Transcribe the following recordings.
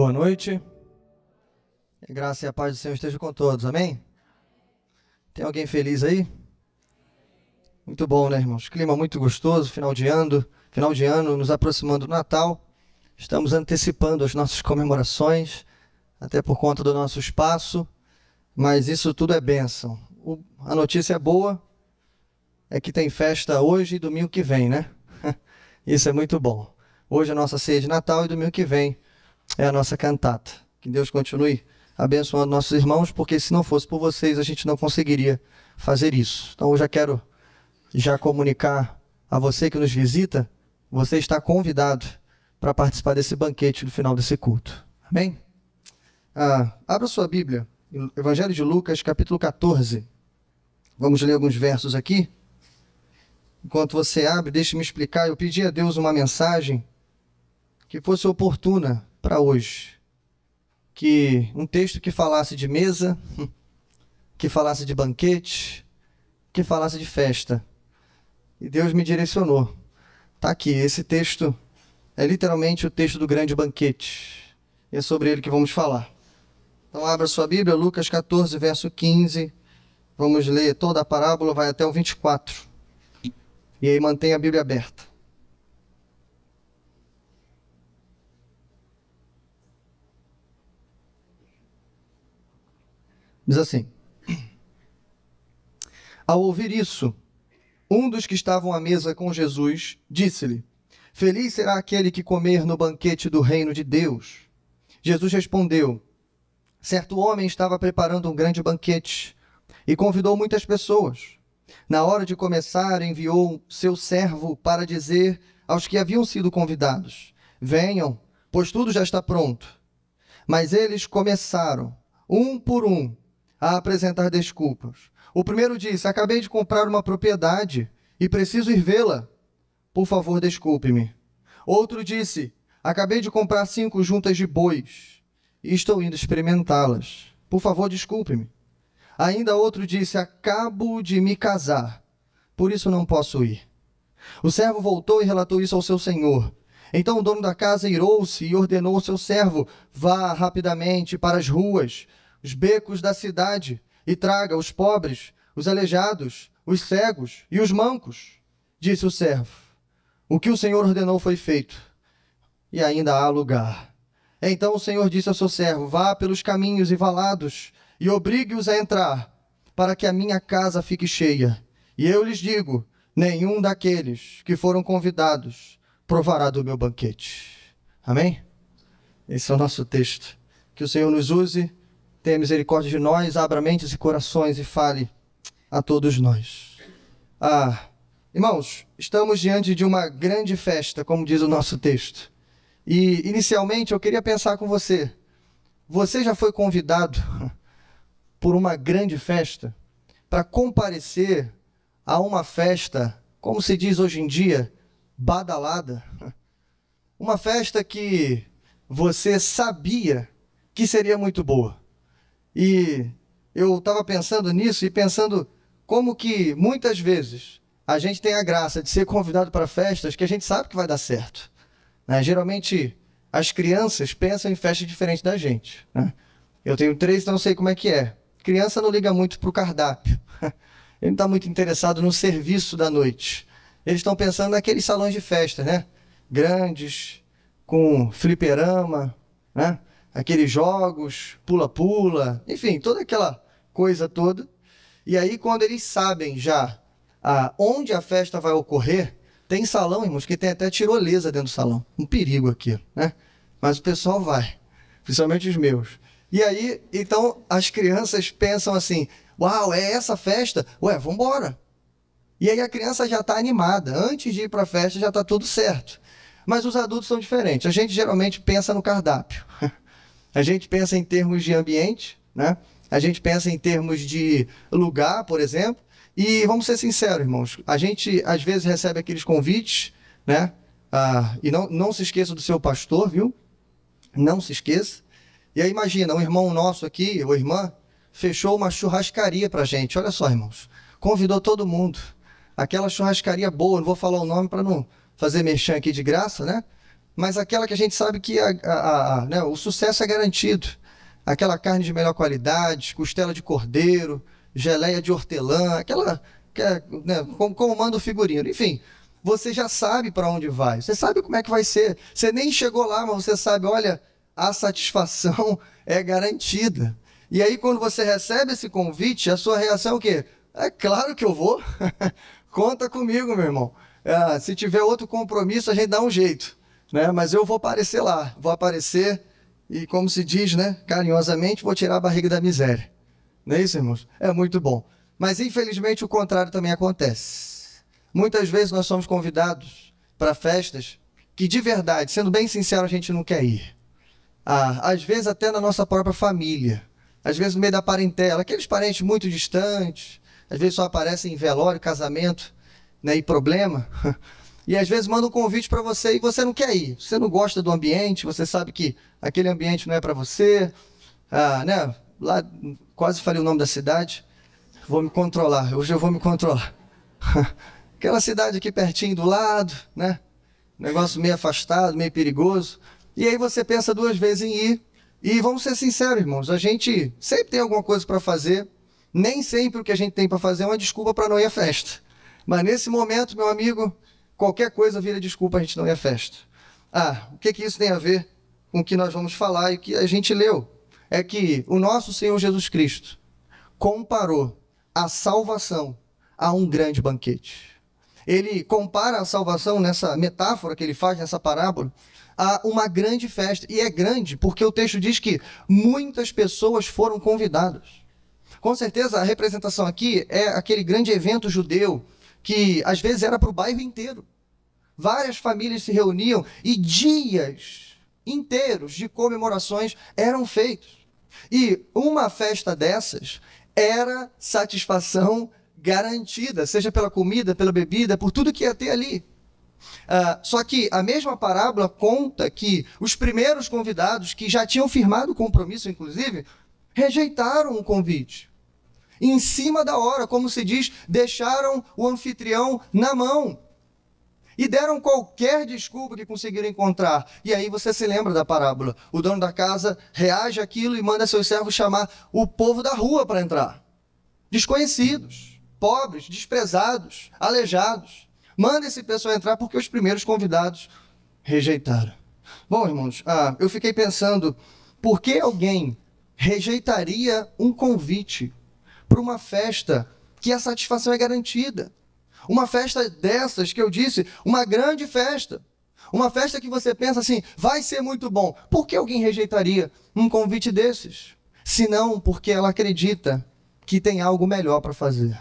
Boa noite. A graça e a paz do Senhor estejam com todos, amém? Tem alguém feliz aí? Muito bom, né, irmãos? Clima muito gostoso, final de ano, nos aproximando do Natal. Estamos antecipando as nossas comemorações, até por conta do nosso espaço, mas isso tudo é bênção. A notícia boa é que tem festa hoje e domingo que vem, né? Isso é muito bom. Hoje é a nossa ceia de Natal e domingo que vem é a nossa cantata. Que Deus continue abençoando nossos irmãos, porque se não fosse por vocês, a gente não conseguiria fazer isso. Então eu já quero comunicar a você que nos visita, você está convidado para participar desse banquete no final desse culto. Amém? Abra sua Bíblia, Evangelho de Lucas, capítulo 14. Vamos ler alguns versos aqui. Enquanto você abre, deixe-me explicar. Eu pedi a Deus uma mensagem que fosse oportuna para hoje. Um texto que falasse de mesa, que falasse de banquete, que falasse de festa. E Deus me direcionou. Está aqui, esse texto é literalmente o texto do grande banquete. E é sobre ele que vamos falar. Então abra sua Bíblia, Lucas 14, verso 15. Vamos ler toda a parábola, vai até o 24. E aí mantenha a Bíblia aberta. Diz assim: Ao ouvir isso, um dos que estavam à mesa com Jesus disse-lhe: Feliz será aquele que comer no banquete do reino de Deus. Jesus respondeu: Certo homem estava preparando um grande banquete e convidou muitas pessoas. Na hora de começar, enviou seu servo para dizer aos que haviam sido convidados: Venham, pois tudo já está pronto. Mas eles começaram, um por um, a apresentar desculpas. O primeiro disse: Acabei de comprar uma propriedade e preciso ir vê-la. Por favor, desculpe-me. Outro disse: Acabei de comprar 5 juntas de bois e estou indo experimentá-las. Por favor, desculpe-me. Ainda outro disse: Acabo de me casar, por isso não posso ir. O servo voltou e relatou isso ao seu senhor. Então o dono da casa irou-se e ordenou ao seu servo: Vá rapidamente para as ruas, os becos da cidade, e traga os pobres, os aleijados, os cegos e os mancos. Disse o servo: O que o Senhor ordenou foi feito, e ainda há lugar. Então o Senhor disse ao seu servo: Vá pelos caminhos e valados, e obrigue-os a entrar, para que a minha casa fique cheia. E eu lhes digo: nenhum daqueles que foram convidados provará do meu banquete. Amém? Esse é o nosso texto. Que o Senhor nos use, tenha misericórdia de nós, abra mentes e corações e fale a todos nós. Irmãos, estamos diante de uma grande festa, como diz o nosso texto. E, inicialmente, eu queria pensar com você. Você já foi convidado por uma grande festa para comparecer a uma festa, como se diz hoje em dia, badalada? Uma festa que você sabia que seria muito boa. E eu estava pensando nisso e pensando como que muitas vezes a gente tem a graça de ser convidado para festas que a gente sabe que vai dar certo. Geralmente as crianças pensam em festa diferente da gente. Eu tenho 3, então não sei como é que é. Criança não liga muito para o cardápio. Ele não está muito interessado no serviço da noite. Eles estão pensando naqueles salões de festa, né? Grandes, com fliperama, né? Aqueles jogos, pula-pula, enfim, toda aquela coisa toda. E aí, quando eles sabem já onde a festa vai ocorrer, tem salão, irmãos, que tem até tirolesa dentro do salão. Um perigo aqui, né? Mas o pessoal vai, principalmente os meus. E aí, então, as crianças pensam assim: uau, é essa festa? Ué, vamos embora. E aí a criança já está animada. Antes de ir para a festa já está tudo certo. Mas os adultos são diferentes. A gente geralmente pensa no cardápio. A gente pensa em termos de ambiente, né? A gente pensa em termos de lugar, por exemplo. E vamos ser sinceros, irmãos. A gente, às vezes, recebe aqueles convites, né? E não se esqueça do seu pastor, viu? Não se esqueça. E aí imagina, um irmão nosso aqui, ou irmã, fechou uma churrascaria pra gente. Olha só, irmãos. Convidou todo mundo. Aquela churrascaria boa, não vou falar o nome para não fazer merchan aqui de graça, né? mas aquela que a gente sabe que né, o sucesso é garantido. Aquela carne de melhor qualidade, costela de cordeiro, geleia de hortelã, aquela, né, como manda o figurino. Enfim, você já sabe para onde vai, você sabe como é que vai ser. Você nem chegou lá, mas você sabe, olha, a satisfação é garantida. E aí, quando você recebe esse convite, a sua reação é o quê? É claro que eu vou. Conta comigo, meu irmão. Se tiver outro compromisso, a gente dá um jeito, né? Mas eu vou aparecer lá, vou aparecer e, como se diz, né, carinhosamente, vou tirar a barriga da miséria. Não é isso, irmãos? É muito bom. Mas, infelizmente, o contrário também acontece. Muitas vezes nós somos convidados para festas que, de verdade, sendo bem sincero, a gente não quer ir. Às vezes até na nossa própria família. Às vezes no meio da parentela. Aqueles parentes muito distantes. Às vezes só aparecem em velório, casamento, né, e problema. E às vezes manda um convite para você e você não quer ir. Você não gosta do ambiente, você sabe que aquele ambiente não é para você. Né? Lá, quase falei o nome da cidade. Vou me controlar, hoje eu vou me controlar. Aquela cidade aqui pertinho do lado, né? Negócio meio afastado, meio perigoso. E aí você pensa duas vezes em ir. E vamos ser sinceros, irmãos, a gente sempre tem alguma coisa para fazer. Nem sempre o que a gente tem para fazer é uma desculpa para não ir à festa. Mas nesse momento, meu amigo, qualquer coisa vira desculpa a gente não ir à festa. O que isso tem a ver com o que nós vamos falar e o que a gente leu? É que o nosso Senhor Jesus Cristo comparou a salvação a um grande banquete. Ele compara a salvação nessa metáfora que ele faz, nessa parábola, a uma grande festa. E é grande porque o texto diz que muitas pessoas foram convidadas. Com certeza a representação aqui é aquele grande evento judeu que às vezes era para o bairro inteiro. Várias famílias se reuniam e dias inteiros de comemorações eram feitos. E uma festa dessas era satisfação garantida, seja pela comida, pela bebida, por tudo que ia ter ali. Só que a mesma parábola conta que os primeiros convidados, que já tinham firmado o compromisso, inclusive, rejeitaram o convite. Em cima da hora, como se diz, deixaram o anfitrião na mão. E deram qualquer desculpa que conseguiram encontrar. E aí você se lembra da parábola. O dono da casa reage àquilo e manda seus servos chamar o povo da rua para entrar. Desconhecidos, pobres, desprezados, aleijados. Manda esse pessoal entrar porque os primeiros convidados rejeitaram. Bom, irmãos, eu fiquei pensando, por que alguém rejeitaria um convite para uma festa que a satisfação é garantida? Uma festa dessas que eu disse, uma grande festa. Uma festa que você pensa assim, vai ser muito bom. Por que alguém rejeitaria um convite desses? Se não porque ela acredita que tem algo melhor para fazer.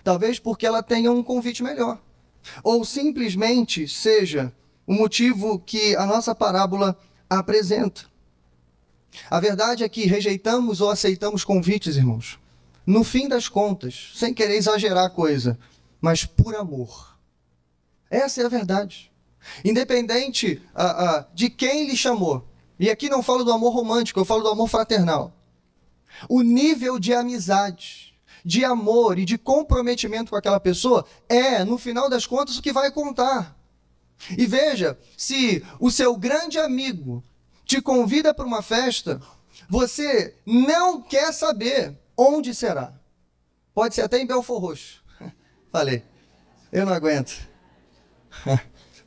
Talvez porque ela tenha um convite melhor. Ou simplesmente seja o motivo que a nossa parábola apresenta. A verdade é que rejeitamos ou aceitamos convites, irmãos, no fim das contas, sem querer exagerar a coisa, mas por amor. Essa é a verdade. Independente de quem lhe chamou. E aqui não falo do amor romântico, eu falo do amor fraternal. O nível de amizade, de amor e de comprometimento com aquela pessoa é, no final das contas, o que vai contar. E veja, se o seu grande amigo te convida para uma festa, você não quer saber onde será. Pode ser até em Belfor Roxo. Falei, eu não aguento.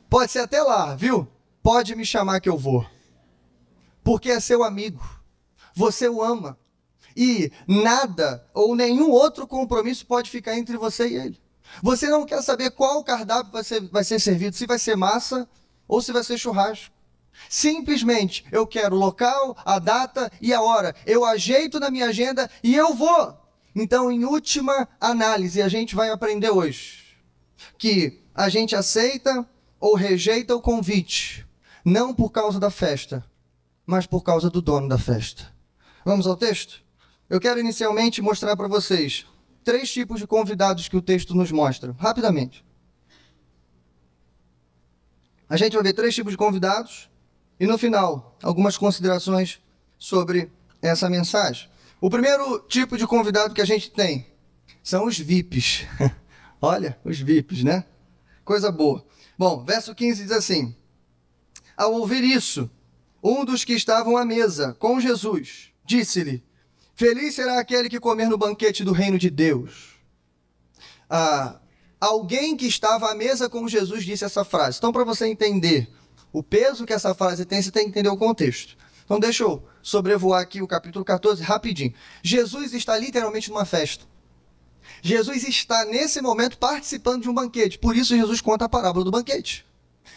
Pode ser até lá, viu? Pode me chamar que eu vou. Porque é seu amigo. Você o ama. E nada ou nenhum outro compromisso pode ficar entre você e ele. Você não quer saber qual cardápio vai ser servido, se vai ser massa ou se vai ser churrasco. Simplesmente, eu quero o local, a data e a hora. Eu ajeito na minha agenda e eu vou. Então, em última análise, a gente vai aprender hoje que a gente aceita ou rejeita o convite, não por causa da festa, mas por causa do dono da festa. Vamos ao texto? Eu quero inicialmente mostrar para vocês 3 tipos de convidados que o texto nos mostra, rapidamente. A gente vai ver 3 tipos de convidados e, no final, algumas considerações sobre essa mensagem. O primeiro tipo de convidado que a gente tem são os VIPs. Olha, os VIPs, né? Coisa boa. Bom, verso 15 diz assim: Ao ouvir isso, um dos que estavam à mesa com Jesus disse-lhe: Feliz será aquele que comer no banquete do reino de Deus. Alguém que estava à mesa com Jesus disse essa frase. Então, para você entender o peso que essa frase tem, você tem que entender o contexto. Então, deixa eu sobrevoar aqui o capítulo 14 rapidinho. Jesus está literalmente numa festa. Jesus está, nesse momento, participando de um banquete. Por isso, Jesus conta a parábola do banquete.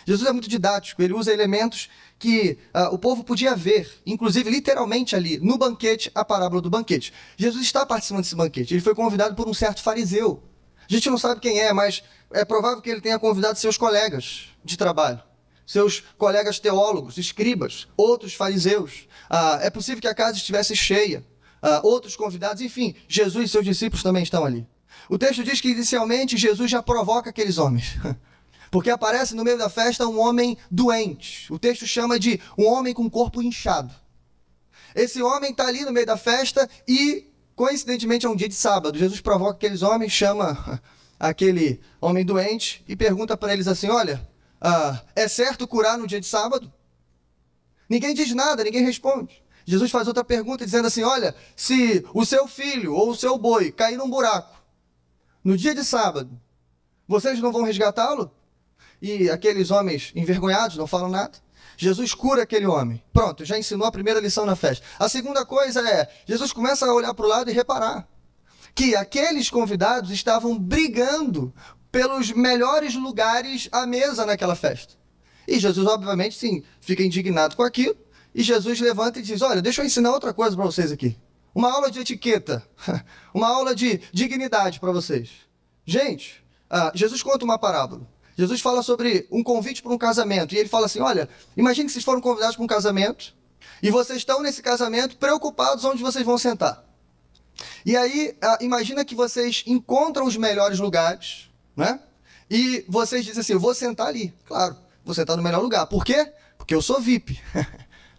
Jesus é muito didático, ele usa elementos que o povo podia ver, inclusive literalmente ali, no banquete, a parábola do banquete. Jesus está participando desse banquete, ele foi convidado por um certo fariseu. A gente não sabe quem é, mas é provável que ele tenha convidado seus colegas de trabalho, seus colegas teólogos, escribas, outros fariseus. É possível que a casa estivesse cheia, outros convidados, enfim, Jesus e seus discípulos também estão ali. O texto diz que inicialmente Jesus já provoca aqueles homens. Porque aparece no meio da festa um homem doente. O texto chama de um homem com o corpo inchado. Esse homem está ali no meio da festa e, coincidentemente, é um dia de sábado. Jesus provoca aqueles homens, chama aquele homem doente e pergunta para eles assim: olha, é certo curar no dia de sábado? Ninguém diz nada, ninguém responde. Jesus faz outra pergunta dizendo assim: olha, se o seu filho ou o seu boi cair num buraco no dia de sábado, vocês não vão resgatá-lo? E aqueles homens envergonhados não falam nada. Jesus cura aquele homem. Pronto, já ensinou a primeira lição na festa. A segunda coisa é, Jesus começa a olhar para o lado e reparar que aqueles convidados estavam brigando pelos melhores lugares à mesa naquela festa. E Jesus, obviamente, sim, fica indignado com aquilo. E Jesus levanta e diz: olha, deixa eu ensinar outra coisa para vocês aqui. Uma aula de etiqueta. Uma aula de dignidade para vocês. Gente, Jesus conta uma parábola. Jesus fala sobre um convite para um casamento. E ele fala assim: olha, imagine que vocês foram convidados para um casamento e vocês estão nesse casamento preocupados onde vocês vão sentar. E aí, imagina que vocês encontram os melhores lugares, né? E vocês dizem assim: eu vou sentar ali. Claro, vou sentar no melhor lugar. Por quê? Porque eu sou VIP.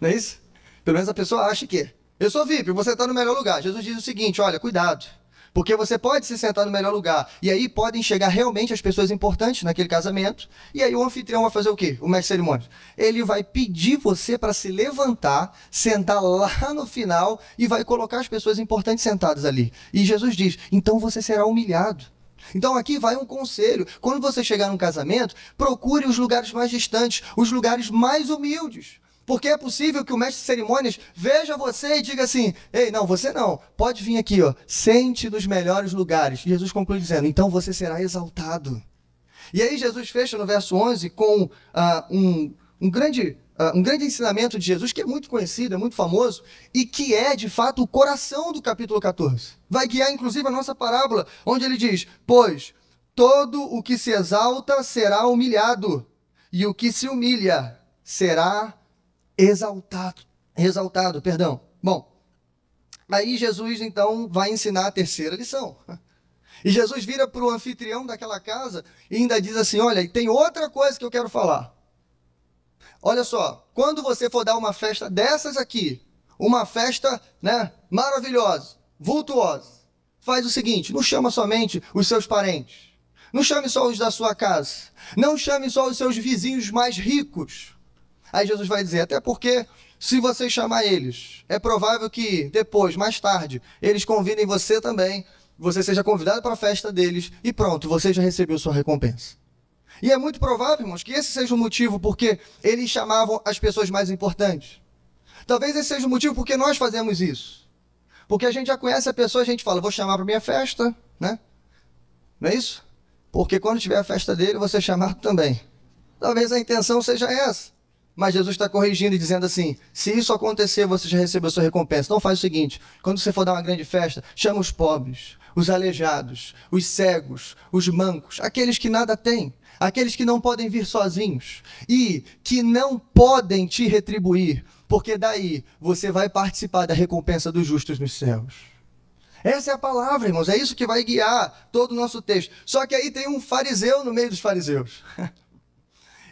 Não é isso? Pelo menos a pessoa acha que é. Eu sou VIP, eu vou sentar no melhor lugar. Jesus diz o seguinte: olha, cuidado. Porque você pode se sentar no melhor lugar. E aí podem chegar realmente as pessoas importantes naquele casamento. E aí o anfitrião vai fazer o quê? O mestre de cerimônias. Ele vai pedir você para se levantar, sentar lá no final e vai colocar as pessoas importantes sentadas ali. E Jesus diz: então você será humilhado. Então aqui vai um conselho. Quando você chegar num casamento, procure os lugares mais distantes, os lugares mais humildes. Porque é possível que o mestre de cerimônias veja você e diga assim: ei, não, você não, pode vir aqui, ó, sente nos melhores lugares. E Jesus conclui dizendo: então você será exaltado. E aí Jesus fecha no verso 11 com um grande ensinamento de Jesus, que é muito conhecido, é muito famoso, e que é, de fato, o coração do capítulo 14. Vai guiar, inclusive, a nossa parábola, onde ele diz: pois todo o que se exalta será humilhado, e o que se humilha será exaltado, perdão. Bom, aí Jesus então vai ensinar a terceira lição. E Jesus vira para o anfitrião daquela casa e ainda diz assim: olha, e tem outra coisa que eu quero falar. Olha só, quando você for dar uma festa dessas aqui, uma festa, né, maravilhosa, vultuosa, faz o seguinte: não chama somente os seus parentes, não chame só os da sua casa, não chame só os seus vizinhos mais ricos. Aí Jesus vai dizer: até porque se você chamar eles, é provável que depois, mais tarde, eles convidem você também, você seja convidado para a festa deles e pronto, você já recebeu sua recompensa. E é muito provável, irmãos, que esse seja o motivo porque eles chamavam as pessoas mais importantes. Talvez esse seja o motivo porque nós fazemos isso. Porque a gente já conhece a pessoa, a gente fala: vou chamar para minha festa, né? Não é isso? Porque quando tiver a festa dele, você é chamado também. Talvez a intenção seja essa. Mas Jesus está corrigindo e dizendo assim: se isso acontecer, você já recebeu a sua recompensa. Então faz o seguinte: quando você for dar uma grande festa, chama os pobres, os aleijados, os cegos, os mancos, aqueles que nada têm, aqueles que não podem vir sozinhos e que não podem te retribuir, porque daí você vai participar da recompensa dos justos nos céus. Essa é a palavra, irmãos, é isso que vai guiar todo o nosso texto. Só que aí tem um fariseu no meio dos fariseus.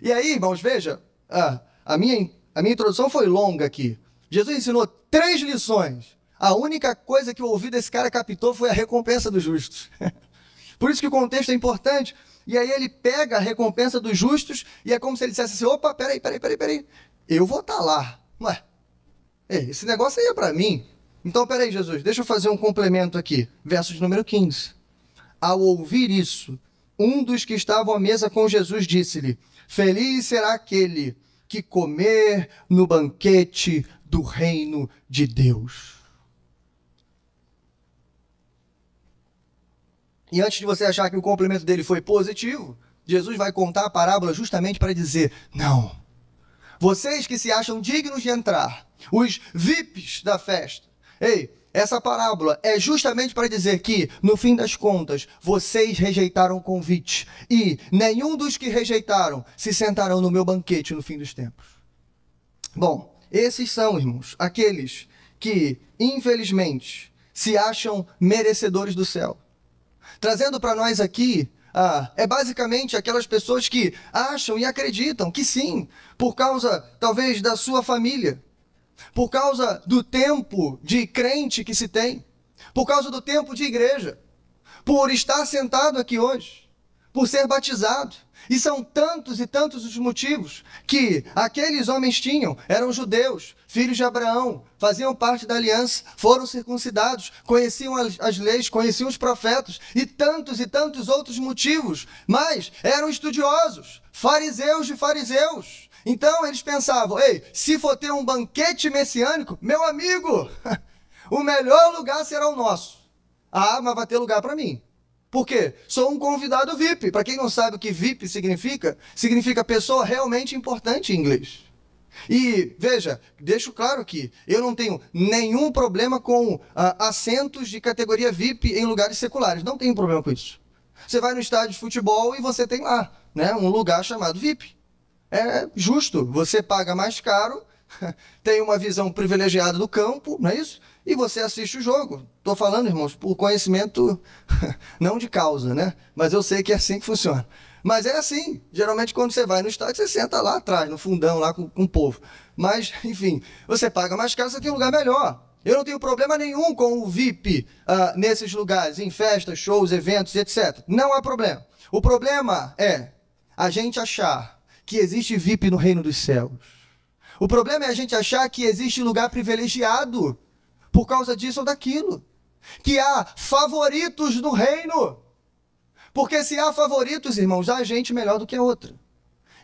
E aí, irmãos, veja, a minha introdução foi longa aqui. Jesus ensinou 3 lições. A única coisa que o ouvido desse cara captou foi a recompensa dos justos. Por isso que o contexto é importante, e aí ele pega a recompensa dos justos, e é como se ele dissesse assim, opa, peraí, eu vou estar lá. Ué, esse negócio aí é para mim. Então, peraí, Jesus, deixa eu fazer um complemento aqui. Verso de número 15. Ao ouvir isso, um dos que estavam à mesa com Jesus disse-lhe, feliz será aquele que comer no banquete do reino de Deus. E antes de você achar que o complemento dele foi positivo, Jesus vai contar a parábola justamente para dizer, não, vocês que se acham dignos de entrar, os VIPs da festa, essa parábola é justamente para dizer que, no fim das contas, vocês rejeitaram o convite e nenhum dos que rejeitaram se sentarão no meu banquete no fim dos tempos. Bom, esses são, irmãos, aqueles que, infelizmente, se acham merecedores do céu. Trazendo para nós aqui, é basicamente aquelas pessoas que acham e acreditam que sim, por causa, talvez, da sua família, por causa do tempo de crente que se tem, por causa do tempo de igreja, por estar sentado aqui hoje, por ser batizado. E são tantos e tantos os motivos que aqueles homens tinham. Eram judeus, filhos de Abraão, faziam parte da aliança, foram circuncidados, conheciam as leis, conheciam os profetas e tantos outros motivos. Mas eram estudiosos, fariseus de fariseus. Então eles pensavam, se for ter um banquete messiânico, meu amigo, o melhor lugar será o nosso. Mas vai ter lugar para mim. Por quê? Sou um convidado VIP. Para quem não sabe o que VIP significa, significa pessoa realmente importante em inglês. E veja, deixo claro que eu não tenho nenhum problema com assentos de categoria VIP em lugares seculares. Não tenho problema com isso. Você vai no estádio de futebol e você tem lá, né, um lugar chamado VIP. É justo, você paga mais caro, tem uma visão privilegiada do campo, não é isso? E você assiste o jogo. Estou falando, irmãos, por conhecimento não de causa, né? Mas eu sei que é assim que funciona. Mas é assim, geralmente quando você vai no estádio, você senta lá atrás, no fundão, lá com o povo. Mas, enfim, você paga mais caro, você tem um lugar melhor. Eu não tenho problema nenhum com o VIP nesses lugares, em festas, shows, eventos, etc. Não há problema. O problema é a gente achar que existe VIP no reino dos céus. O problema é a gente achar que existe lugar privilegiado por causa disso ou daquilo. Que há favoritos no reino. Porque se há favoritos, irmãos, há gente melhor do que a outra.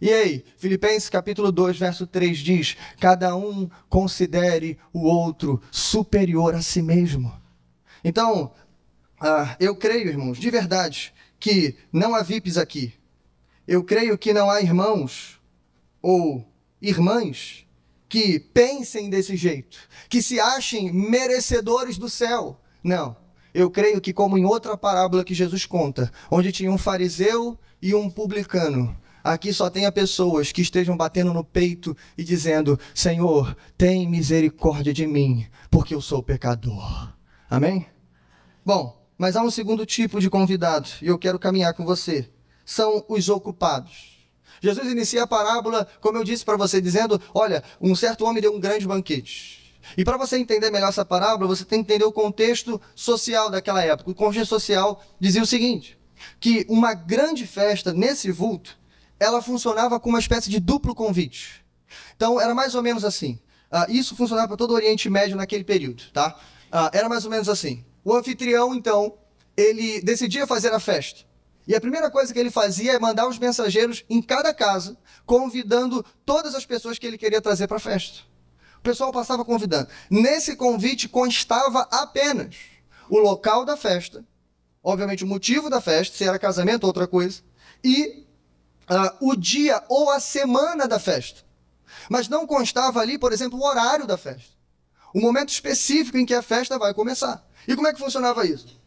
E aí, Filipenses capítulo 2, verso 3 diz, cada um considere o outro superior a si mesmo. Então, eu creio, irmãos, de verdade, que não há VIPs aqui. Eu creio que não há irmãos ou irmãs que pensem desse jeito, que se achem merecedores do céu. Não, eu creio que como em outra parábola que Jesus conta, onde tinha um fariseu e um publicano, aqui só tenha pessoas que estejam batendo no peito e dizendo, Senhor, tem misericórdia de mim, porque eu sou pecador. Amém? Bom, mas há um segundo tipo de convidado, e eu quero caminhar com você. São os ocupados. Jesus inicia a parábola, como eu disse para você, dizendo, olha, um certo homem deu um grande banquete. E para você entender melhor essa parábola, você tem que entender o contexto social daquela época. O contexto social dizia o seguinte, que uma grande festa nesse vulto, ela funcionava com uma espécie de duplo convite. Então, era mais ou menos assim. Isso funcionava para todo o Oriente Médio naquele período, tá? Era mais ou menos assim. O anfitrião, então, ele decidia fazer a festa. E a primeira coisa que ele fazia é mandar os mensageiros em cada casa, convidando todas as pessoas que ele queria trazer para a festa. O pessoal passava convidando. Nesse convite constava apenas o local da festa, obviamente o motivo da festa, se era casamento ou outra coisa, e o dia ou a semana da festa. Mas não constava ali, por exemplo, o horário da festa. O momento específico em que a festa vai começar. E como é que funcionava isso?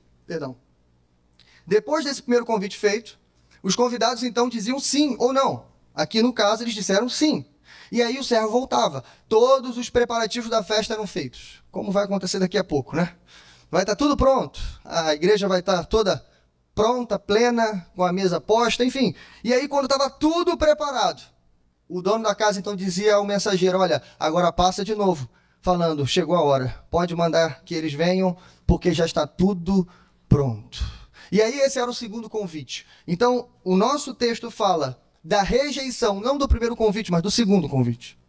Depois desse primeiro convite feito, os convidados então diziam sim ou não. Aqui no caso eles disseram sim. E aí o servo voltava. Todos os preparativos da festa eram feitos. Como vai acontecer daqui a pouco, né? Vai estar tudo pronto. A igreja vai estar toda pronta, plena, com a mesa posta, enfim. E aí quando estava tudo preparado, o dono da casa então dizia ao mensageiro, olha, agora passa de novo, falando, chegou a hora, pode mandar que eles venham, porque já está tudo pronto. E aí esse era o segundo convite. Então, o nosso texto fala da rejeição, não do primeiro convite, mas do segundo convite.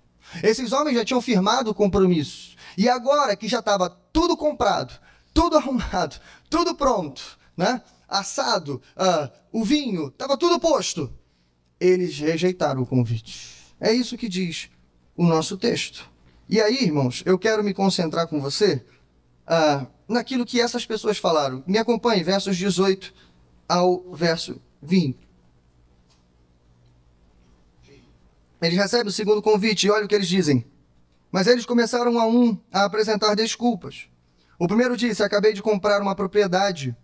Esses homens já tinham firmado o compromisso. E agora que já estava tudo comprado, tudo arrumado, tudo pronto, né? Assado, o vinho, estava tudo posto, eles rejeitaram o convite. É isso que diz o nosso texto. E aí, irmãos, eu quero me concentrar com você naquilo que essas pessoas falaram. Me acompanhe, versos 18 ao verso 20. Eles recebem o segundo convite e olha o que eles dizem. Mas eles começaram a apresentar desculpas. O primeiro disse: acabei de comprar uma propriedade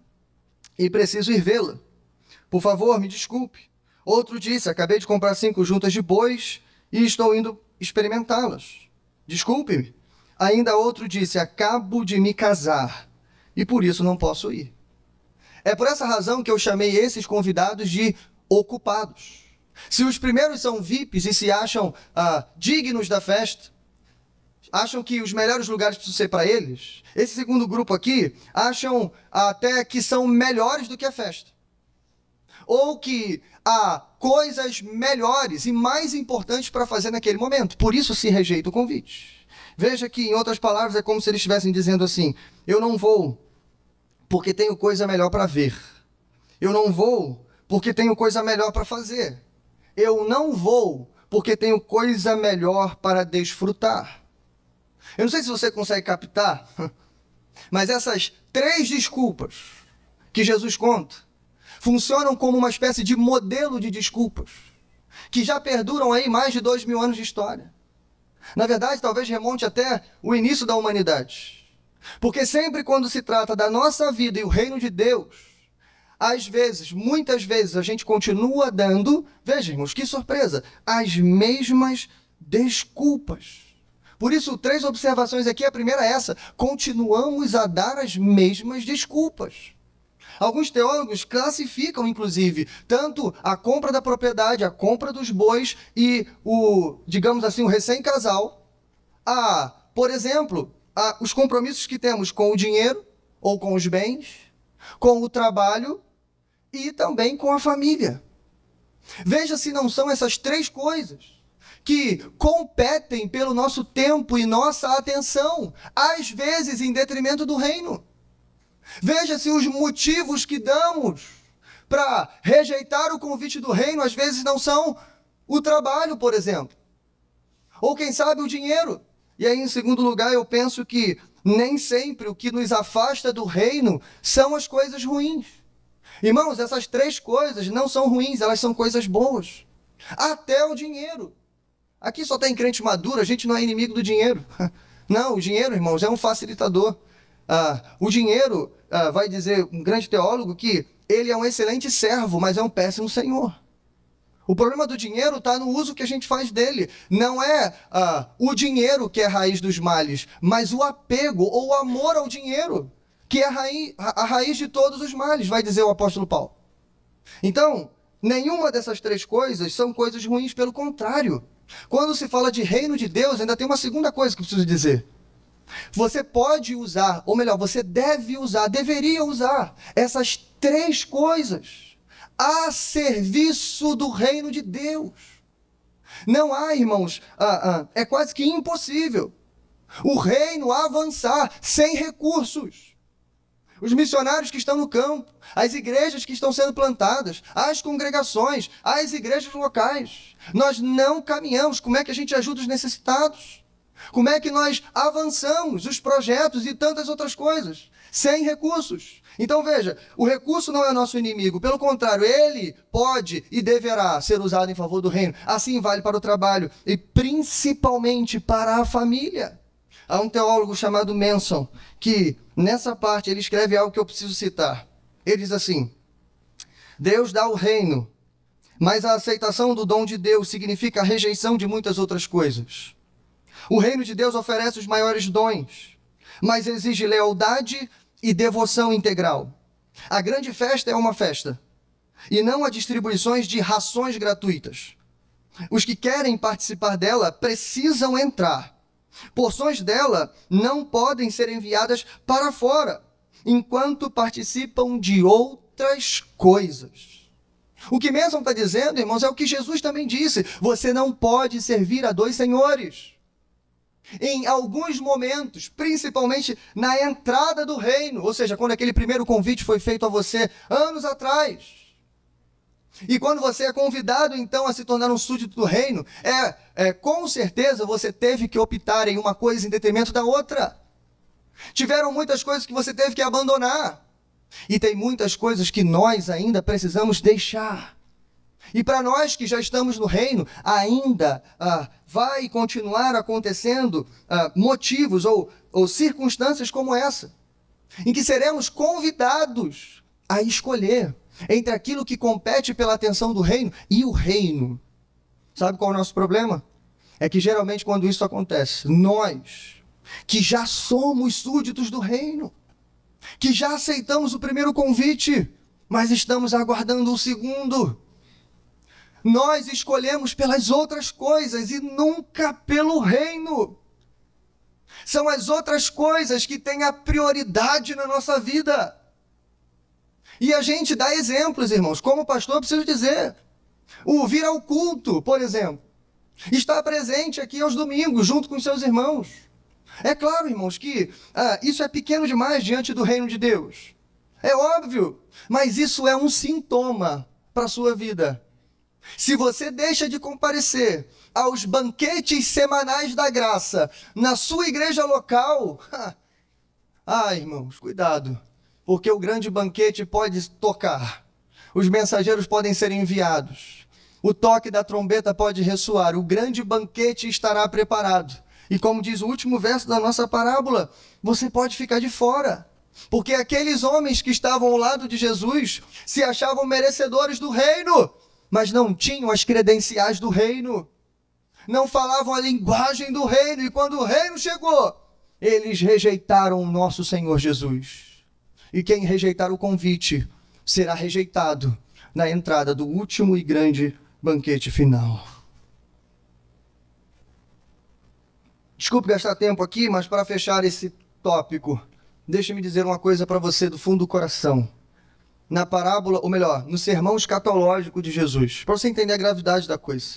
e preciso ir vê-la. Por favor, me desculpe. Outro disse: acabei de comprar 5 juntas de bois e estou indo experimentá-las. Desculpe-me. Ainda outro disse: acabo de me casar e por isso não posso ir. É por essa razão que eu chamei esses convidados de ocupados. Se os primeiros são VIPs e se acham dignos da festa, acham que os melhores lugares precisam ser para eles, esse segundo grupo aqui acham até que são melhores do que a festa. Ou que há coisas melhores e mais importantes para fazer naquele momento. Por isso se rejeita o convite. Veja que, em outras palavras, é como se eles estivessem dizendo assim: eu não vou porque tenho coisa melhor para ver. Eu não vou porque tenho coisa melhor para fazer. Eu não vou porque tenho coisa melhor para desfrutar. Eu não sei se você consegue captar, mas essas 3 desculpas que Jesus conta funcionam como uma espécie de modelo de desculpas que já perduram aí mais de 2000 anos de história. Na verdade, talvez remonte até o início da humanidade. Porque sempre quando se trata da nossa vida e o reino de Deus, às vezes, muitas vezes, a gente continua dando, vejamos, que surpresa, as mesmas desculpas. Por isso, 3 observações aqui. A primeira é essa: continuamos a dar as mesmas desculpas. Alguns teólogos classificam, inclusive, tanto a compra da propriedade, a compra dos bois e digamos assim, o recém-casal, por exemplo, os compromissos que temos com o dinheiro ou com os bens, com o trabalho e também com a família. Veja se não são essas 3 coisas que competem pelo nosso tempo e nossa atenção, às vezes em detrimento do reino. Veja se os motivos que damos para rejeitar o convite do reino, às vezes não são o trabalho, por exemplo, ou quem sabe o dinheiro. E aí, em segundo lugar, eu penso que nem sempre o que nos afasta do reino são as coisas ruins. Irmãos, essas 3 coisas não são ruins, elas são coisas boas. Até o dinheiro. Aqui só tem crente maduro, a gente não é inimigo do dinheiro. Não, o dinheiro, irmãos, é um facilitador. O dinheiro, vai dizer um grande teólogo, que ele é um excelente servo, mas é um péssimo senhor. O problema do dinheiro está no uso que a gente faz dele. Não é o dinheiro que é a raiz dos males, mas o apego ou o amor ao dinheiro, que é a raiz de todos os males, vai dizer o apóstolo Paulo. Então, nenhuma dessas 3 coisas são coisas ruins, pelo contrário. Quando se fala de reino de Deus, ainda tem uma segunda coisa que eu preciso dizer. Você pode usar, ou melhor, você deve usar, deveria usar essas 3 coisas a serviço do reino de Deus. Não há, irmãos, é quase que impossível o reino avançar sem recursos. Os missionários que estão no campo, as igrejas que estão sendo plantadas, as congregações, as igrejas locais. Nós não caminhamos. Como é que a gente ajuda os necessitados? Como é que nós avançamos os projetos e tantas outras coisas? Sem recursos. Então veja, o recurso não é nosso inimigo. Pelo contrário, ele pode e deverá ser usado em favor do reino. Assim vale para o trabalho e principalmente para a família. Há um teólogo chamado Manson que, nessa parte, ele escreve algo que eu preciso citar. Ele diz assim: Deus dá o reino, mas a aceitação do dom de Deus significa a rejeição de muitas outras coisas. O reino de Deus oferece os maiores dons, mas exige lealdade e devoção integral. A grande festa é uma festa, e não há distribuições de rações gratuitas. Os que querem participar dela precisam entrar. Porções dela não podem ser enviadas para fora, enquanto participam de outra outras coisas. O que mesmo está dizendo, irmãos, é o que Jesus também disse. Você não pode servir a dois senhores. Em alguns momentos, principalmente na entrada do reino, ou seja, quando aquele primeiro convite foi feito a você anos atrás, e quando você é convidado então a se tornar um súdito do reino, com certeza você teve que optar em uma coisa em detrimento da outra. Tiveram muitas coisas que você teve que abandonar, e tem muitas coisas que nós ainda precisamos deixar. E para nós que já estamos no reino, ainda vai continuar acontecendo motivos ou circunstâncias como essa, em que seremos convidados a escolher entre aquilo que compete pela atenção do reino e o reino. Sabe qual é o nosso problema? É que geralmente quando isso acontece, nós, que já somos súditos do reino, que já aceitamos o primeiro convite, mas estamos aguardando o segundo, nós escolhemos pelas outras coisas e nunca pelo reino. São as outras coisas que têm a prioridade na nossa vida. E a gente dá exemplos, irmãos. Como pastor, eu preciso dizer. O vir ao culto, por exemplo. Estar presente aqui aos domingos, junto com seus irmãos. É claro, irmãos, que isso é pequeno demais diante do reino de Deus. É óbvio. Mas isso é um sintoma para a sua vida. Se você deixa de comparecer aos banquetes semanais da graça na sua igreja local, irmãos, cuidado, porque o grande banquete pode tocar, os mensageiros podem ser enviados, o toque da trombeta pode ressoar, o grande banquete estará preparado. E como diz o último verso da nossa parábola, você pode ficar de fora, porque aqueles homens que estavam ao lado de Jesus se achavam merecedores do reino, mas não tinham as credenciais do reino, não falavam a linguagem do reino, e quando o reino chegou, eles rejeitaram o nosso Senhor Jesus. E quem rejeitar o convite será rejeitado na entrada do último e grande banquete final. Desculpe gastar tempo aqui, mas para fechar esse tópico, deixe-me dizer uma coisa para você do fundo do coração. Na parábola, ou melhor, no sermão escatológico de Jesus, para você entender a gravidade da coisa.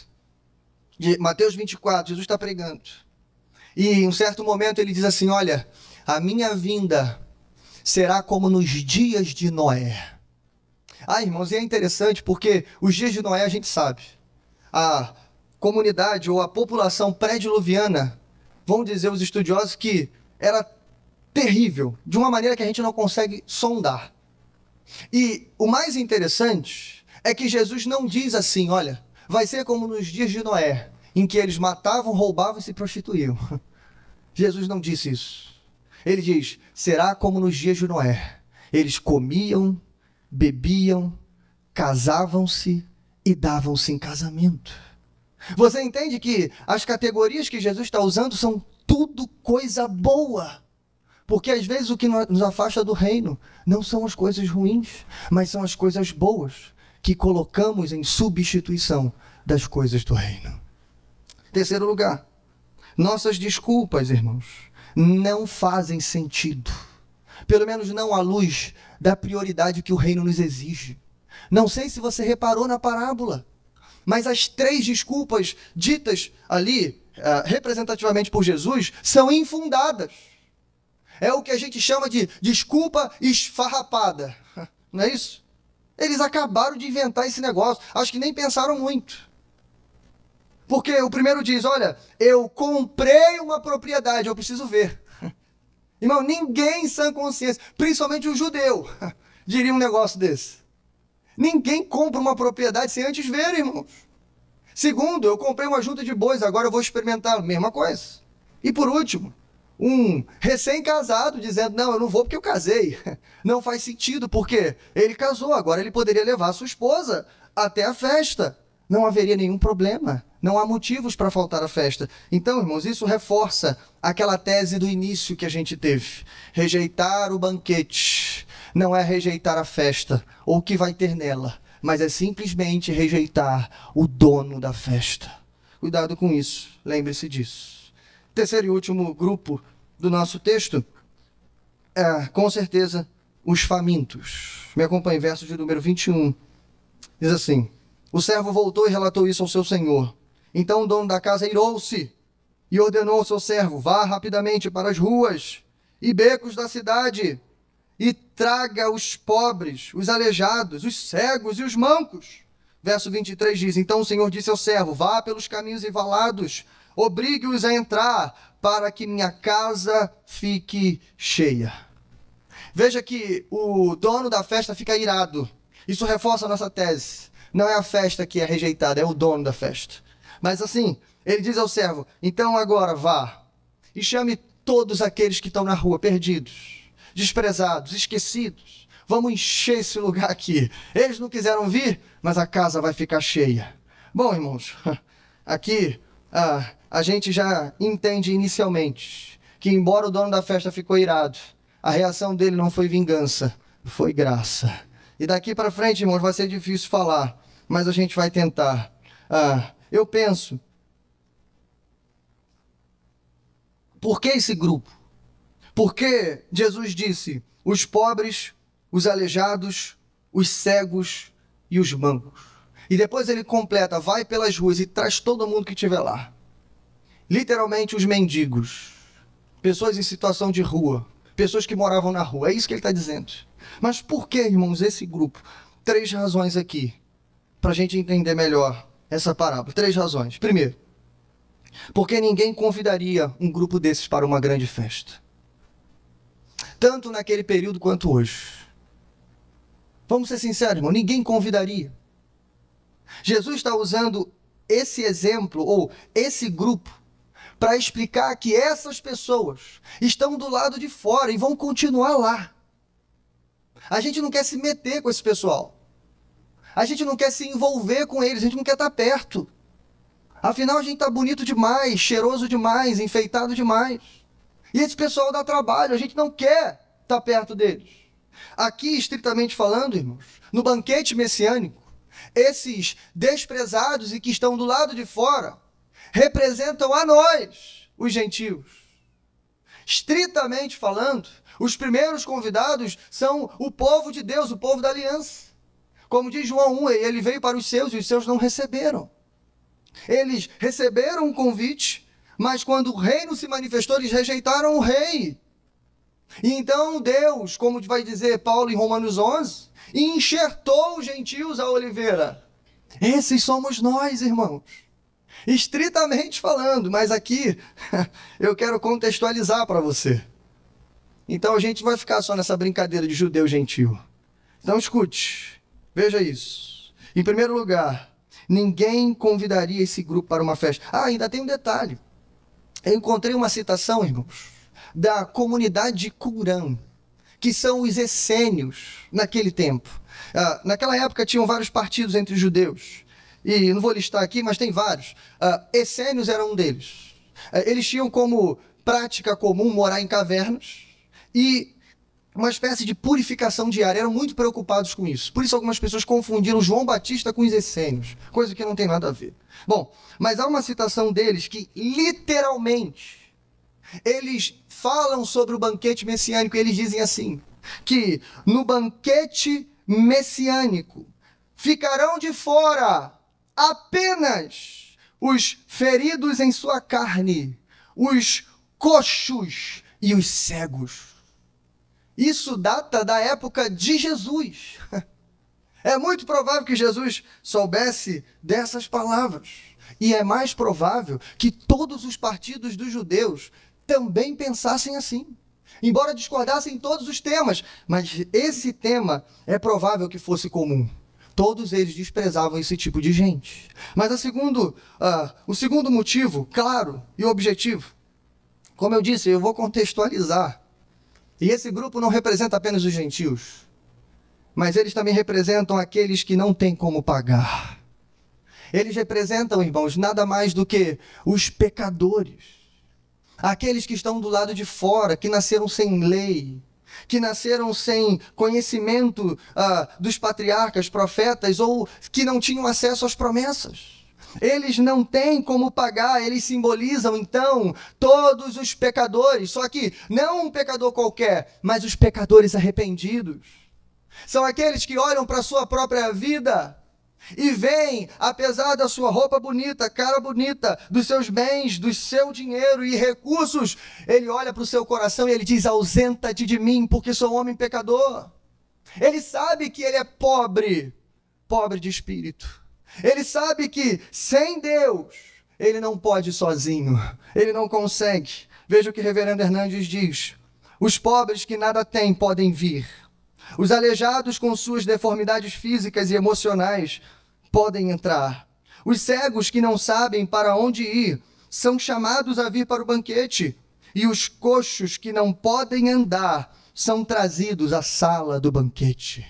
De Mateus 24, Jesus está pregando. E em um certo momento ele diz assim, olha, a minha vinda será como nos dias de Noé. Irmãos, e é interessante porque os dias de Noé a gente sabe. A comunidade ou a população pré-diluviana, vão dizer os estudiosos que era terrível, de uma maneira que a gente não consegue sondar. E o mais interessante é que Jesus não diz assim, olha, vai ser como nos dias de Noé, em que eles matavam, roubavam e se prostituíam. Jesus não disse isso. Ele diz, será como nos dias de Noé. Eles comiam, bebiam, casavam-se e davam-se em casamento. Você entende que as categorias que Jesus está usando são tudo coisa boa. Porque às vezes o que nos afasta do reino não são as coisas ruins, mas são as coisas boas que colocamos em substituição das coisas do reino. Terceiro lugar, nossas desculpas, irmãos, não fazem sentido. Pelo menos não à luz da prioridade que o reino nos exige. Não sei se você reparou na parábola, mas as 3 desculpas ditas ali, representativamente por Jesus, são infundadas. É o que a gente chama de desculpa esfarrapada. Não é isso? Eles acabaram de inventar esse negócio. Acho que nem pensaram muito. Porque o primeiro diz, olha, eu comprei uma propriedade, eu preciso ver. Irmão, ninguém em sã consciência, principalmente o judeu, diria um negócio desse. Ninguém compra uma propriedade sem antes ver, irmãos. Segundo, eu comprei uma junta de bois, agora eu vou experimentar. Mesma coisa. E por último, um recém-casado dizendo, não, eu não vou porque eu casei. Não faz sentido, porque ele casou, agora ele poderia levar a sua esposa até a festa. Não haveria nenhum problema. Não há motivos para faltar à festa. Então, irmãos, isso reforça aquela tese do início que a gente teve. Rejeitar o banquete não é rejeitar a festa ou o que vai ter nela, mas é simplesmente rejeitar o dono da festa. Cuidado com isso, lembre-se disso. Terceiro e último grupo do nosso texto é, com certeza, os famintos. Me acompanhe, verso de número 21. Diz assim: o servo voltou e relatou isso ao seu senhor. Então o dono da casa irou-se e ordenou ao seu servo: vá rapidamente para as ruas e becos da cidade e traga os pobres, os aleijados, os cegos e os mancos. Verso 23 diz: então o Senhor disse ao servo: vá pelos caminhos e valados, obrigue-os a entrar, para que minha casa fique cheia. Veja que o dono da festa fica irado. Isso reforça a nossa tese. Não é a festa que é rejeitada, é o dono da festa. Mas assim, ele diz ao servo: então agora vá e chame todos aqueles que estão na rua, perdidos, desprezados, esquecidos. Vamos encher esse lugar aqui. Eles não quiseram vir, mas a casa vai ficar cheia. Bom, irmãos, aqui a gente já entende inicialmente que, embora o dono da festa ficou irado, a reação dele não foi vingança, foi graça. E daqui para frente, irmãos, vai ser difícil falar, mas a gente vai tentar. Eu penso, por que esse grupo? Porque Jesus disse: os pobres, os aleijados, os cegos e os mancos. E depois ele completa: vai pelas ruas e traz todo mundo que estiver lá. Literalmente os mendigos, pessoas em situação de rua, pessoas que moravam na rua. É isso que ele está dizendo. Mas por que, irmãos, esse grupo? 3 razões aqui, para a gente entender melhor essa parábola. 3 razões. Primeiro, porque ninguém convidaria um grupo desses para uma grande festa. Tanto naquele período quanto hoje. Vamos ser sinceros, irmão, ninguém convidaria. Jesus está usando esse exemplo, ou esse grupo, para explicar que essas pessoas estão do lado de fora e vão continuar lá. A gente não quer se meter com esse pessoal. A gente não quer se envolver com eles, a gente não quer estar perto. Afinal, a gente está bonito demais, cheiroso demais, enfeitado demais. E esse pessoal dá trabalho, a gente não quer estar perto deles. Aqui, estritamente falando, irmãos, no banquete messiânico, esses desprezados e que estão do lado de fora representam a nós, os gentios. Estritamente falando, os primeiros convidados são o povo de Deus, o povo da aliança. Como diz João 1, ele veio para os seus e os seus não receberam. Eles receberam um convite, mas quando o reino se manifestou, eles rejeitaram o rei. E então Deus, como vai dizer Paulo em Romanos 11, enxertou os gentios à oliveira. Esses somos nós, irmãos. Estritamente falando, mas aqui eu quero contextualizar para você. Então a gente vai ficar só nessa brincadeira de judeu gentil. Então escute, veja isso. Em primeiro lugar, ninguém convidaria esse grupo para uma festa. Ainda tem um detalhe. Eu encontrei uma citação, irmãos, da comunidade de Qumran, que são os essênios naquele tempo. Naquela época tinham vários partidos entre os judeus. E não vou listar aqui, mas tem vários. Essênios eram um deles. Eles tinham como prática comum morar em cavernas e uma espécie de purificação diária. Eram muito preocupados com isso. Por isso algumas pessoas confundiram João Batista com os essênios, coisa que não tem nada a ver. Bom, mas há uma citação deles que literalmente eles falam sobre o banquete messiânico. Eles dizem assim, que no banquete messiânico ficarão de fora apenas os feridos em sua carne, os coxos e os cegos. Isso data da época de Jesus. É muito provável que Jesus soubesse dessas palavras. E é mais provável que todos os partidos dos judeus também pensassem assim. Embora discordassem em todos os temas, mas esse tema é provável que fosse comum. Todos eles desprezavam esse tipo de gente. Mas o segundo motivo, claro e objetivo, como eu disse, eu vou contextualizar. E esse grupo não representa apenas os gentios, mas eles também representam aqueles que não têm como pagar. Eles representam, irmãos, nada mais do que os pecadores. Aqueles que estão do lado de fora, que nasceram sem lei, que nasceram sem conhecimento dos patriarcas, profetas, ou que não tinham acesso às promessas. Eles não têm como pagar, eles simbolizam, então, todos os pecadores. Só que não um pecador qualquer, mas os pecadores arrependidos. São aqueles que olham para a sua própria vida e veem, apesar da sua roupa bonita, cara bonita, dos seus bens, do seu dinheiro e recursos, ele olha para o seu coração e ele diz: ausenta-te de mim, porque sou homem pecador. Ele sabe que ele é pobre de espírito. Ele sabe que sem Deus, ele não pode sozinho, ele não consegue. Veja o que o reverendo Hernandes diz: os pobres que nada têm podem vir. Os aleijados com suas deformidades físicas e emocionais podem entrar. Os cegos que não sabem para onde ir são chamados a vir para o banquete. E os coxos que não podem andar são trazidos à sala do banquete.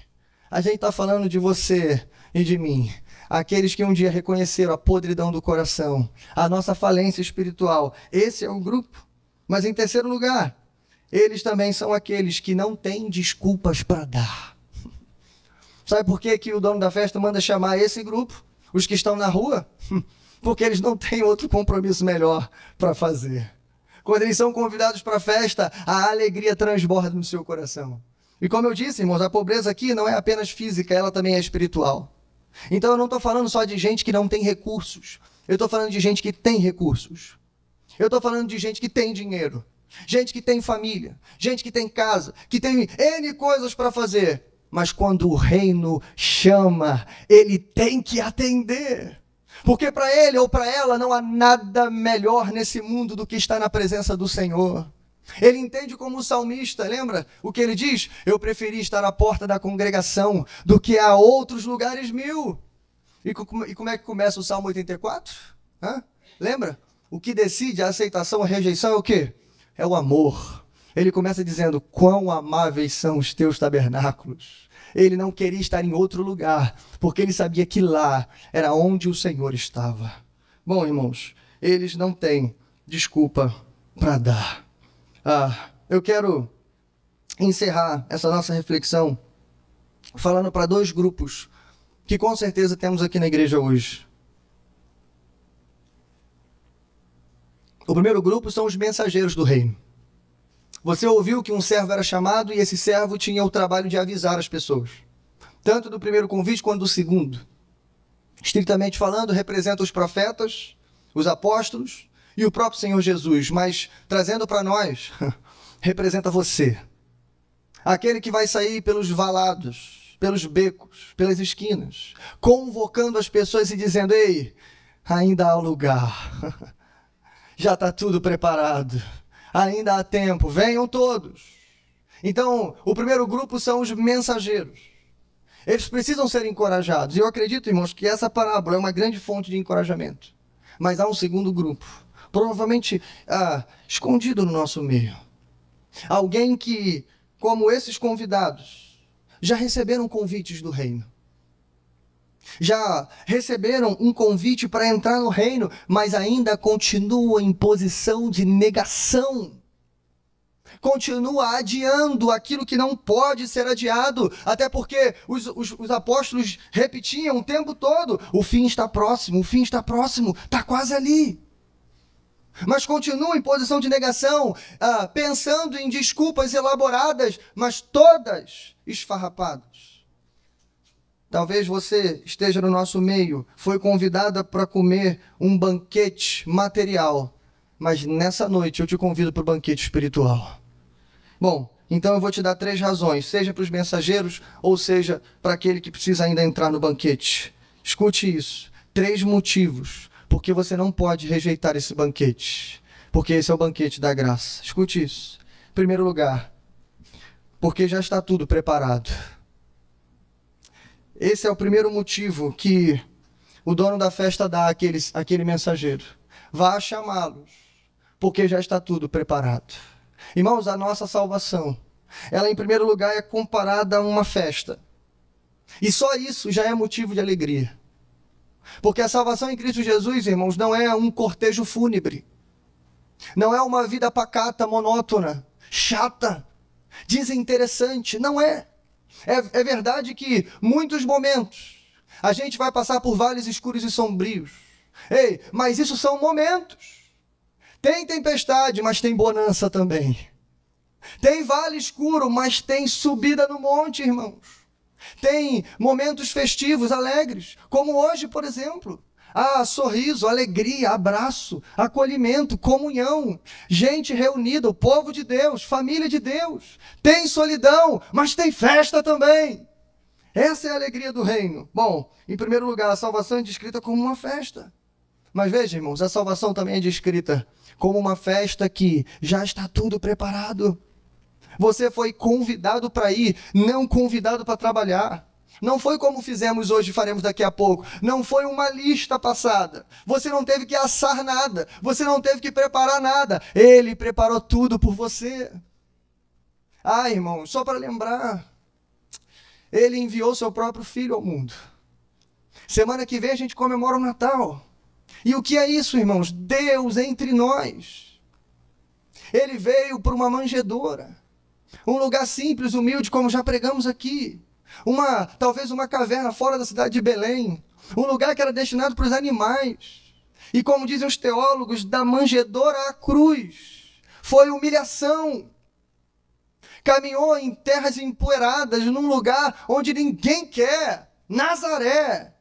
A gente está falando de você e de mim. Aqueles que um dia reconheceram a podridão do coração, a nossa falência espiritual. Esse é o grupo. Mas em terceiro lugar, eles também são aqueles que não têm desculpas para dar. Sabe por que o dono da festa manda chamar esse grupo, os que estão na rua? Porque eles não têm outro compromisso melhor para fazer. Quando eles são convidados para a festa, a alegria transborda no seu coração. E como eu disse, irmãos, a pobreza aqui não é apenas física, ela também é espiritual. Então eu não estou falando só de gente que não tem recursos. Eu estou falando de gente que tem recursos. Eu estou falando de gente que tem dinheiro. Gente que tem família, gente que tem casa, que tem N coisas para fazer. Mas quando o reino chama, ele tem que atender. Porque para ele ou para ela não há nada melhor nesse mundo do que estar na presença do Senhor. Ele entende como o salmista, lembra o que ele diz? Eu preferi estar à porta da congregação do que a outros lugares mil. E como é que começa o Salmo 84? Lembra? O que decide a aceitação ou a rejeição é o quê? É o amor. Ele começa dizendo: quão amáveis são os teus tabernáculos. Ele não queria estar em outro lugar, porque ele sabia que lá era onde o Senhor estava. Bom, irmãos, eles não têm desculpa para dar. Eu quero encerrar essa nossa reflexão falando para dois grupos que com certeza temos aqui na igreja hoje. O primeiro grupo são os mensageiros do reino. Você ouviu que um servo era chamado e esse servo tinha o trabalho de avisar as pessoas. Tanto do primeiro convite quanto do segundo. Estritamente falando, representa os profetas, os apóstolos e o próprio Senhor Jesus. Mas trazendo para nós, representa você. Aquele que vai sair pelos valados, pelos becos, pelas esquinas, convocando as pessoas e dizendo: ei, ainda há lugar. Já está tudo preparado. Ainda há tempo. Venham todos. Então, o primeiro grupo são os mensageiros. Eles precisam ser encorajados. E eu acredito, irmãos, que essa parábola é uma grande fonte de encorajamento. Mas há um segundo grupo, provavelmente escondido no nosso meio. Alguém que, como esses convidados, já receberam convites do reino. Já receberam um convite para entrar no reino, mas ainda continuam em posição de negação. Continua adiando aquilo que não pode ser adiado, até porque os apóstolos repetiam o tempo todo: o fim está próximo, está quase ali. Mas continuam em posição de negação, pensando em desculpas elaboradas, mas todas esfarrapadas. Talvez você esteja no nosso meio, foi convidada para comer um banquete material, mas nessa noite eu te convido para o banquete espiritual. Bom, então eu vou te dar 3 razões, seja para os mensageiros ou seja para aquele que precisa ainda entrar no banquete. Escute isso, 3 motivos, porque você não pode rejeitar esse banquete, porque esse é o banquete da graça. Escute isso. Em primeiro lugar, porque já está tudo preparado. Esse é o primeiro motivo que o dono da festa dá àquele mensageiro. Vá chamá-los, porque já está tudo preparado. Irmãos, a nossa salvação, ela em primeiro lugar é comparada a uma festa. E só isso já é motivo de alegria. Porque a salvação em Cristo Jesus, irmãos, não é um cortejo fúnebre. Não é uma vida pacata, monótona, chata, desinteressante. Não é. É verdade que muitos momentos a gente vai passar por vales escuros e sombrios. Ei, mas isso são momentos. Tem tempestade, mas tem bonança também. Tem vale escuro, mas tem subida no monte, irmãos. Tem momentos festivos, alegres, como hoje, por exemplo. Sorriso, alegria, abraço, acolhimento, comunhão, gente reunida, o povo de Deus, família de Deus. Tem solidão, mas tem festa também. Essa é a alegria do reino. Bom, em primeiro lugar, a salvação é descrita como uma festa. Mas veja, irmãos, a salvação também é descrita como uma festa que já está tudo preparado. Você foi convidado para ir, não convidado para trabalhar. Não foi como fizemos hoje e faremos daqui a pouco. Não foi uma lista passada. Você não teve que assar nada. Você não teve que preparar nada. Ele preparou tudo por você. Irmãos, só para lembrar, Ele enviou seu próprio Filho ao mundo. Semana que vem a gente comemora o Natal. E o que é isso, irmãos? Deus entre nós. Ele veio por uma manjedoura. Um lugar simples, humilde, como já pregamos aqui. Talvez uma caverna fora da cidade de Belém. Um lugar que era destinado para os animais. E como dizem os teólogos, da manjedoura à cruz. Foi humilhação. Caminhou em terras empoeiradas, num lugar onde ninguém quer. Nazaré,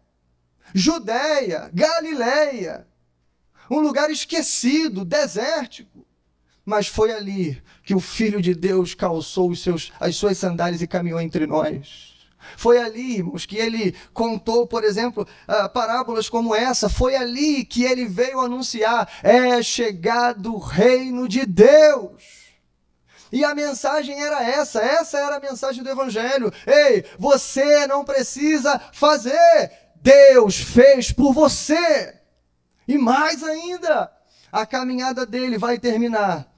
Judeia, Galileia. Um lugar esquecido, desértico. Mas foi ali que o Filho de Deus calçou as suas sandálias e caminhou entre nós. Foi ali, irmãos, que ele contou, por exemplo, parábolas como essa. Foi ali que ele veio anunciar: é chegado o reino de Deus. E a mensagem era essa era a mensagem do Evangelho. Ei, você não precisa fazer, Deus fez por você. E mais ainda, a caminhada dele vai terminar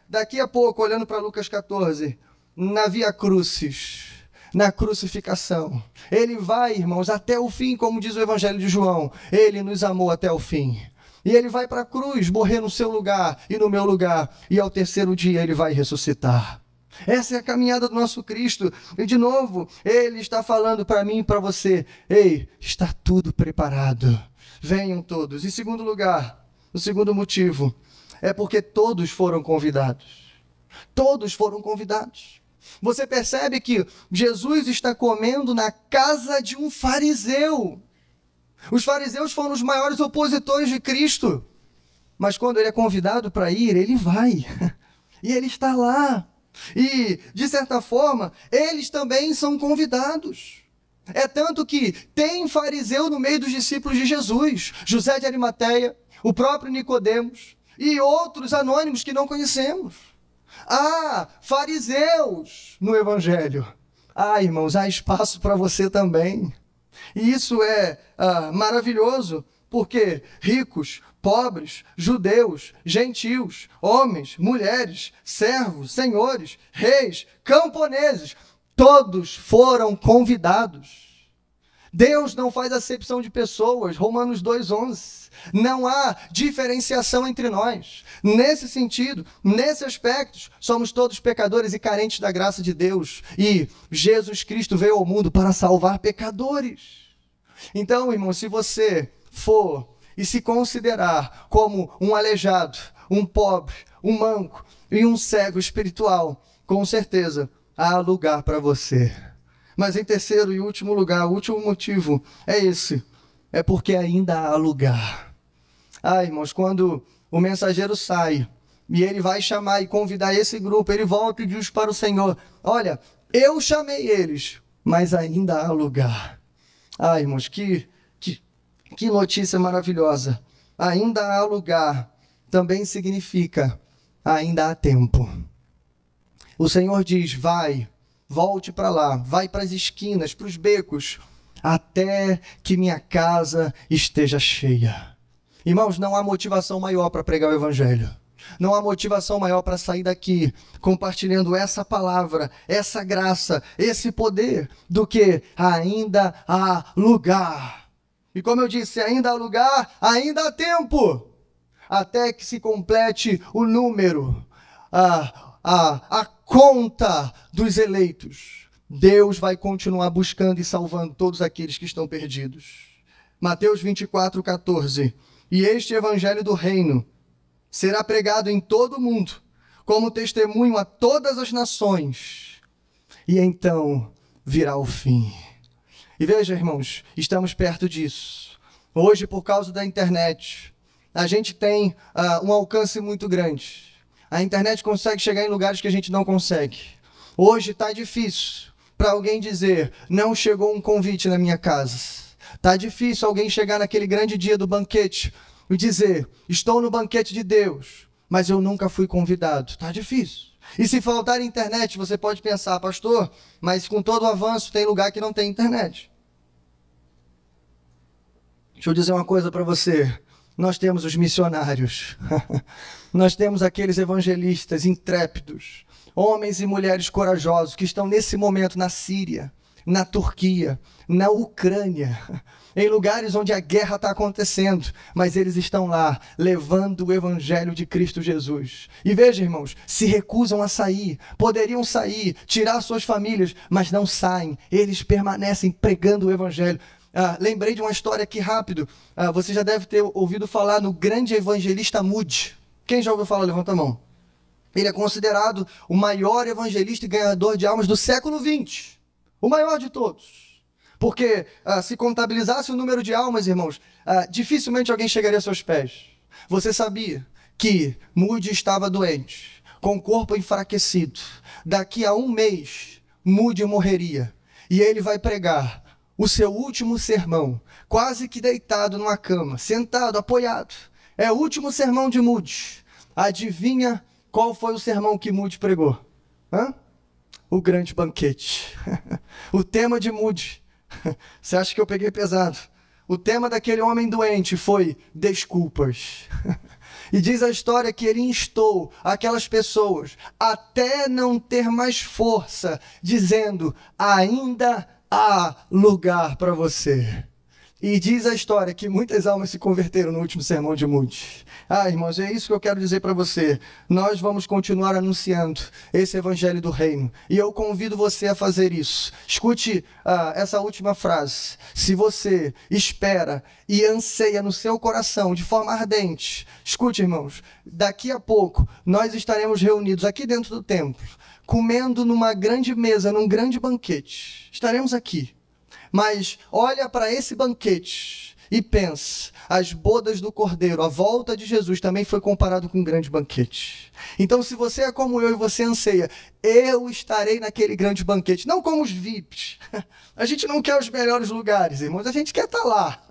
daqui a pouco, olhando para Lucas 14, na Via Crucis, na crucificação. Ele vai, irmãos, até o fim, como diz o Evangelho de João. Ele nos amou até o fim. E ele vai para a cruz, morrer no seu lugar e no meu lugar. E ao terceiro dia ele vai ressuscitar. Essa é a caminhada do nosso Cristo. E de novo, ele está falando para mim e para você: ei, está tudo preparado. Venham todos. Em segundo lugar, o segundo motivo é porque todos foram convidados. Todos foram convidados. Você percebe que Jesus está comendo na casa de um fariseu. Os fariseus foram os maiores opositores de Cristo. Mas quando ele é convidado para ir, ele vai. E ele está lá. E, de certa forma, eles também são convidados. É tanto que tem fariseu no meio dos discípulos de Jesus. José de Arimateia, o próprio Nicodemos e outros anônimos que não conhecemos. Fariseus no Evangelho. Irmãos, há espaço para você também. E isso é maravilhoso, porque ricos, pobres, judeus, gentios, homens, mulheres, servos, senhores, reis, camponeses, todos foram convidados. Deus não faz acepção de pessoas, Romanos 2,11. Não há diferenciação entre nós. Nesse sentido, nesse aspecto, somos todos pecadores e carentes da graça de Deus. E Jesus Cristo veio ao mundo para salvar pecadores. Então, irmão, se você for e se considerar como um aleijado, um pobre, um manco e um cego espiritual, com certeza há lugar para você. Mas em terceiro e último lugar, o último motivo é esse. É porque ainda há lugar. Irmãos, quando o mensageiro sai e ele vai chamar e convidar esse grupo, ele volta e diz para o Senhor: olha, eu chamei eles, mas ainda há lugar. Irmãos, que notícia maravilhosa. Ainda há lugar também significa ainda há tempo. O Senhor diz: volte para lá, vai para as esquinas, para os becos, até que minha casa esteja cheia. Irmãos, não há motivação maior para pregar o Evangelho. Não há motivação maior para sair daqui compartilhando essa palavra, essa graça, esse poder, do que ainda há lugar. E como eu disse, ainda há lugar, ainda há tempo, até que se complete o número, a conta dos eleitos. Deus vai continuar buscando e salvando todos aqueles que estão perdidos. Mateus 24:14. E este evangelho do reino será pregado em todo o mundo, como testemunho a todas as nações. E então virá o fim. E veja, irmãos, estamos perto disso. Hoje, por causa da internet, a gente tem um alcance muito grande. A internet consegue chegar em lugares que a gente não consegue. Hoje está difícil para alguém dizer, não chegou um convite na minha casa. Está difícil alguém chegar naquele grande dia do banquete e dizer, estou no banquete de Deus, mas eu nunca fui convidado. Está difícil. E se faltar internet, você pode pensar, pastor, mas com todo o avanço tem lugar que não tem internet. Deixa eu dizer uma coisa para você. Nós temos os missionários. Nós temos aqueles evangelistas intrépidos, homens e mulheres corajosos que estão nesse momento na Síria, na Turquia, na Ucrânia, em lugares onde a guerra está acontecendo, mas eles estão lá levando o evangelho de Cristo Jesus. E veja, irmãos, se recusam a sair, poderiam sair, tirar suas famílias, mas não saem, eles permanecem pregando o evangelho. Lembrei de uma história aqui rápido. Você já deve ter ouvido falar no grande evangelista Moody. Quem já ouviu falar? Levanta a mão. Ele é considerado o maior evangelista e ganhador de almas do século XX. O maior de todos. Porque se contabilizasse o número de almas, irmãos, dificilmente alguém chegaria aos seus pés. Você sabia que Moody estava doente, com o corpo enfraquecido. Daqui a um mês, Moody morreria. E ele vai pregar o seu último sermão, quase que deitado numa cama, sentado, apoiado. É o último sermão de Moody. Adivinha qual foi o sermão que Moody pregou? O grande banquete. O tema de Moody. Você acha que eu peguei pesado? O tema daquele homem doente foi desculpas. E diz a história que ele instou aquelas pessoas até não ter mais força, dizendo, ainda há lugar para você. E diz a história que muitas almas se converteram no último sermão de Moody. Irmãos, é isso que eu quero dizer para você. Nós vamos continuar anunciando esse evangelho do reino. E eu convido você a fazer isso. Escute essa última frase. Se você espera e anseia no seu coração de forma ardente, escute, irmãos, daqui a pouco nós estaremos reunidos aqui dentro do templo, comendo numa grande mesa, num grande banquete. Estaremos aqui. Mas olha para esse banquete e pensa, as bodas do Cordeiro, a volta de Jesus também foi comparado com um grande banquete. Então, se você é como eu e você anseia, eu estarei naquele grande banquete, não como os VIPs. A gente não quer os melhores lugares, irmãos, a gente quer estar lá.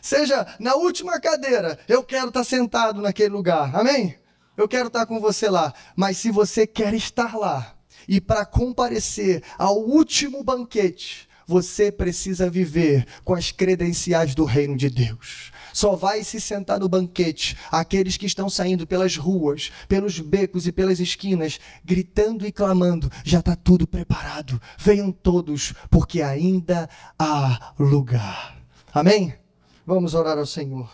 Seja na última cadeira, eu quero estar sentado naquele lugar, amém? Eu quero estar com você lá, mas se você quer estar lá, e para comparecer ao último banquete, você precisa viver com as credenciais do reino de Deus. Só vai se sentar no banquete aqueles que estão saindo pelas ruas, pelos becos e pelas esquinas, gritando e clamando, já está tudo preparado, venham todos, porque ainda há lugar. Amém? Vamos orar ao Senhor.